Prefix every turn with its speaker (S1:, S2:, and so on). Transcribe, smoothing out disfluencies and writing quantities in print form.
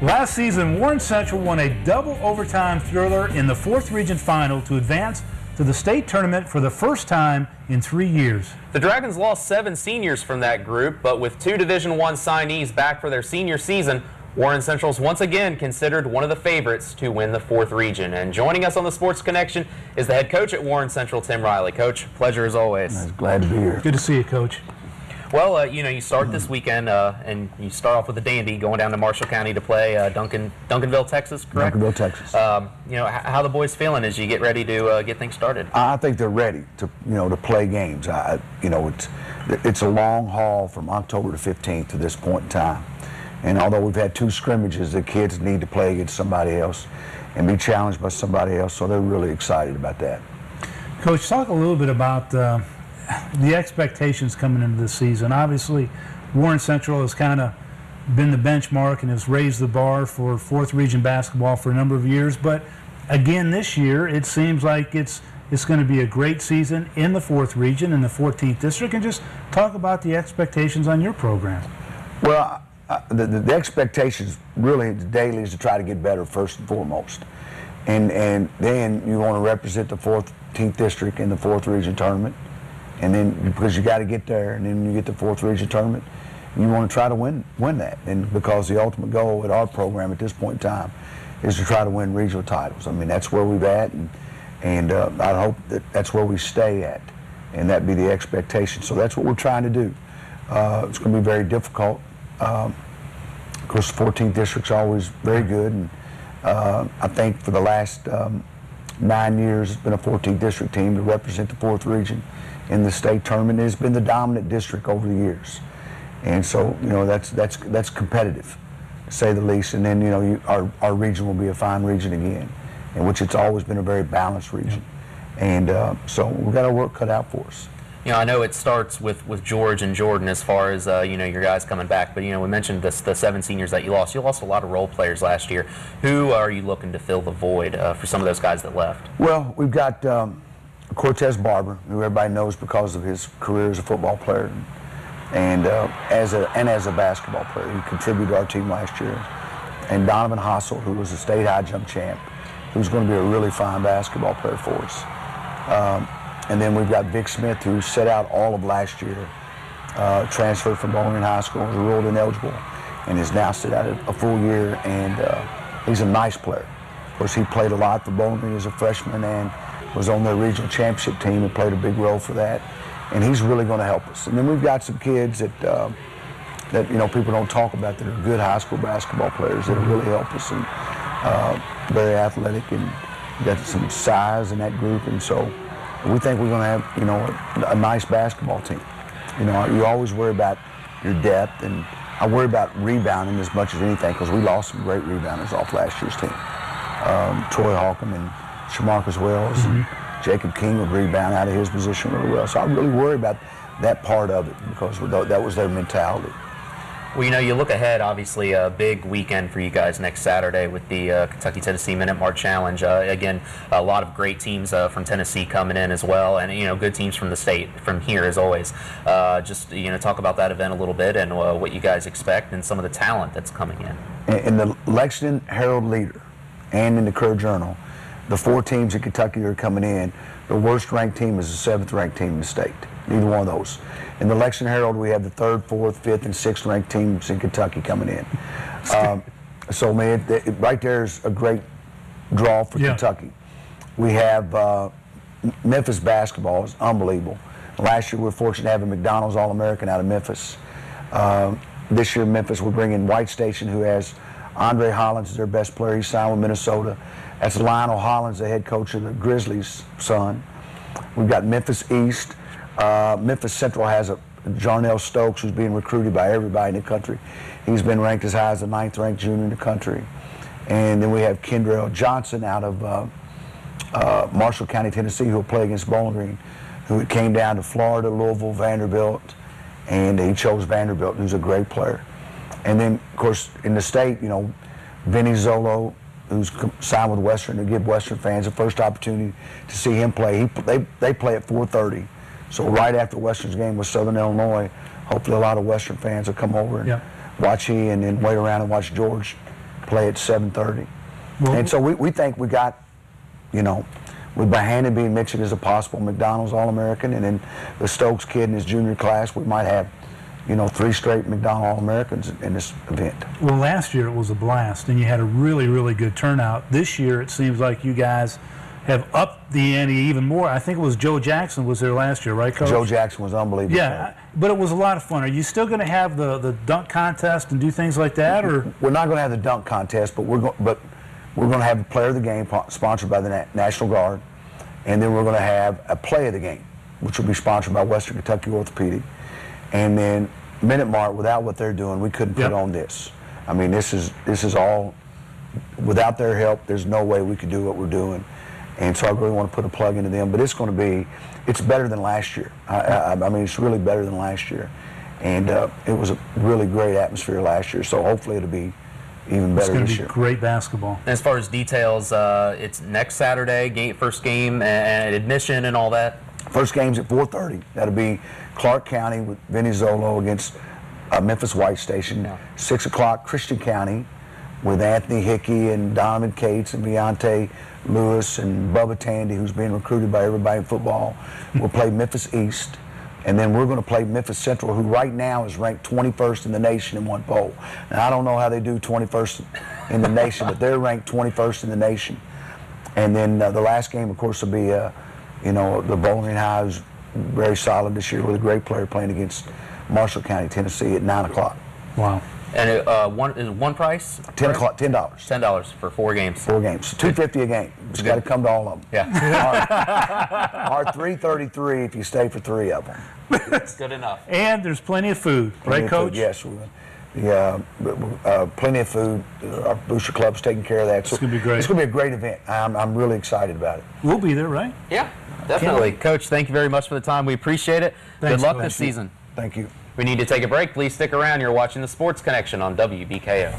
S1: Last season, Warren Central won a double overtime thriller in the 4th Region Final to advance to the state tournament for the first time in 3 years.
S2: The Dragons lost 7 seniors from that group, but with 2 Division I signees back for their senior season, Warren Central's once again considered one of the favorites to win the 4th Region. And joining us on the Sports Connection is the head coach at Warren Central, Tim Riley. Coach, pleasure as always.
S3: Glad to be here.
S1: Good to see you, Coach.
S2: Well, you start this weekend, and you start off with a dandy, going down to Marshall County to play Duncanville, Texas, correct?
S3: Duncanville, Texas.
S2: How the boys feeling as you get ready to get things started?
S3: I think they're ready to play games. It's a long haul from October the 15th to this point in time. And although we've had 2 scrimmages, the kids need to play against somebody else and be challenged by somebody else, so they're really excited about that.
S1: Coach, talk a little bit about the expectations coming into this season. Obviously, Warren Central has kind of been the benchmark and has raised the bar for 4th Region basketball for a number of years. But again, this year, it seems like it's going to be a great season in the 4th Region in the 14th District. And just talk about the expectations on your program.
S3: Well, the expectations really daily is to try to get better first and foremost. And then you want to represent the 14th District in the 4th Region tournament. And then, because you got to get there, and then you get the 4th Region tournament, you want to try to win that. And because the ultimate goal at our program at this point in time is to try to win regional titles. I mean, that's where we've at, and I hope that that's where we stay at, and that be the expectation. So that's what we're trying to do. It's going to be very difficult. Of course, the 14th District's always very good, and I think for the last 9 years, it's been a 14th District team to represent the 4th Region in the state tournament. It's been the dominant district over the years, and so that's competitive, to say the least. And then our region will be a fine region again, in which it's always been a very balanced region, and so we've got our work cut out for us.
S2: I know it starts with George and Jordan as far as your guys coming back, but we mentioned the 7 seniors that you lost. You lost a lot of role players last year. Who are you looking to fill the void for some of those guys that left?
S3: Well, we've got Cortez Barber, who everybody knows because of his career as a football player and as a basketball player. He contributed to our team last year. And Donovan Hossel, who was a state high jump champ, who's going to be a really fine basketball player for us. And then we've got Vic Smith, who set out all of last year, transferred from Bowling Green High School, was ruled ineligible, and is now sit out a full year, and he's a nice player. Of course, he played a lot for Bowling Green as a freshman and was on their regional championship team and played a big role for that, and he's really going to help us. And then we've got some kids that people don't talk about that are good high school basketball players that really help us, and very athletic, and got some size in that group, and so we think we're going to have a nice basketball team. You always worry about your depth, and I worry about rebounding as much as anything, because we lost some great rebounders off last year's team. Troy Holcomb and Shamarcus Wells and Jacob King would rebound out of his position really well. So I really worry about that part of it, because that was their mentality.
S2: Well, you look ahead, obviously a big weekend for you guys next Saturday with the Kentucky-Tennessee Minute Mart Challenge. Again, a lot of great teams from Tennessee coming in as well, and good teams from the state, from here as always. Just talk about that event a little bit and what you guys expect and some of the talent that's coming in.
S3: In the Lexington Herald-Leader and in the Courier-Journal, the 4 teams in Kentucky that are coming in, the worst ranked team is the 7th ranked team in the state. Neither one of those. In the Lexington Herald, we have the 3rd, 4th, 5th, and 6th ranked teams in Kentucky coming in. So, man, right there is a great draw for Kentucky. We have Memphis basketball is unbelievable. Last year, we were fortunate to have a McDonald's All-American out of Memphis. This year, Memphis, we're bringing White Station, who has Andre Hollins as their best player. He signed with Minnesota. That's Lionel Hollins, the head coach of the Grizzlies' son. We've got Memphis East. Memphis Central has a Jarnell Stokes, who's being recruited by everybody in the country. He's been ranked as high as the 9th ranked junior in the country. And then we have Kendrell Johnson out of Marshall County, Tennessee, who will play against Bowling Green, who came down to Florida, Louisville, Vanderbilt, and he chose Vanderbilt, who's a great player. And then, of course, in the state, Vinny Zolo, who's signed with Western, to give Western fans the first opportunity to see him play. They play at 4:30. So right after Western's game with Southern Illinois, hopefully a lot of Western fans will come over and watch and then wait around and watch George play at 7:30.
S1: Well,
S3: And so we think we got, you know, with Bohannon being mentioned as a possible McDonald's All-American, and then the Stokes kid in his junior class, we might have, you know, 3 straight McDonald All-Americans in this event.
S1: well, last year it was a blast, and you had a really, really good turnout. This year it seems like you guys have upped the ante even more. I think it was Joe Jackson was there last year, right, Coach?
S3: Joe Jackson was unbelievable.
S1: Yeah, but it was a lot of fun. Are you still going to have the dunk contest and do things like that, or?
S3: We're not going to have the dunk contest, but we're going to have a player of the game sponsored by the National Guard, and then we're going to have a play of the game, which will be sponsored by Western Kentucky Orthopedic, and then Minute Mart. Without what they're doing, we couldn't put on this. I mean, this is all without their help. There's no way we could do what we're doing, and so I really want to put a plug into them. But it's going to be, it's better than last year. I mean, it's really better than last year, and it was a really great atmosphere last year. So hopefully it'll be even better this year.
S1: It's going to be great basketball.
S2: And as far as details, it's next Saturday, first game and admission and all that.
S3: First game's at 4:30. That'll be Clark County with Vinny Zolo against Memphis White Station.
S2: Yeah.
S3: 6 o'clock, Christian County with Anthony Hickey and Donovan Cates and Deontay Lewis and Bubba Tandy, who's being recruited by everybody in football. We'll play Memphis East. And then we're going to play Memphis Central, who right now is ranked 21st in the nation in one poll. And I don't know how they do 21st in the nation, but they're ranked 21st in the nation. And then the last game, of course, will be, you know, the Bowling High, who's very solid this year with a great player playing against Marshall County, Tennessee at 9 o'clock.
S1: Wow.
S2: And is one price?
S3: $10.
S2: $10 for 4 games.
S3: 4 games. $2.50 a game. Just got to come to all of them.
S2: Yeah.
S3: Or $3.33 if you stay for 3 of them.
S2: That's good enough.
S1: And there's plenty of food,
S3: Plenty
S1: right,
S3: of
S1: Coach?
S3: food, yes. Plenty of food. Our booster club's taking care of that.
S1: It's going to be great.
S3: It's going to be a great event. I'm really excited about it.
S1: We'll be there, right?
S2: Yeah, definitely. Coach, thank you very much for the time. We appreciate it.
S1: Thanks,
S2: Good luck
S1: Coach.
S2: this season.
S3: Thank you.
S2: We need to take a break. Please stick around. You're watching the Sports Connection on WBKO.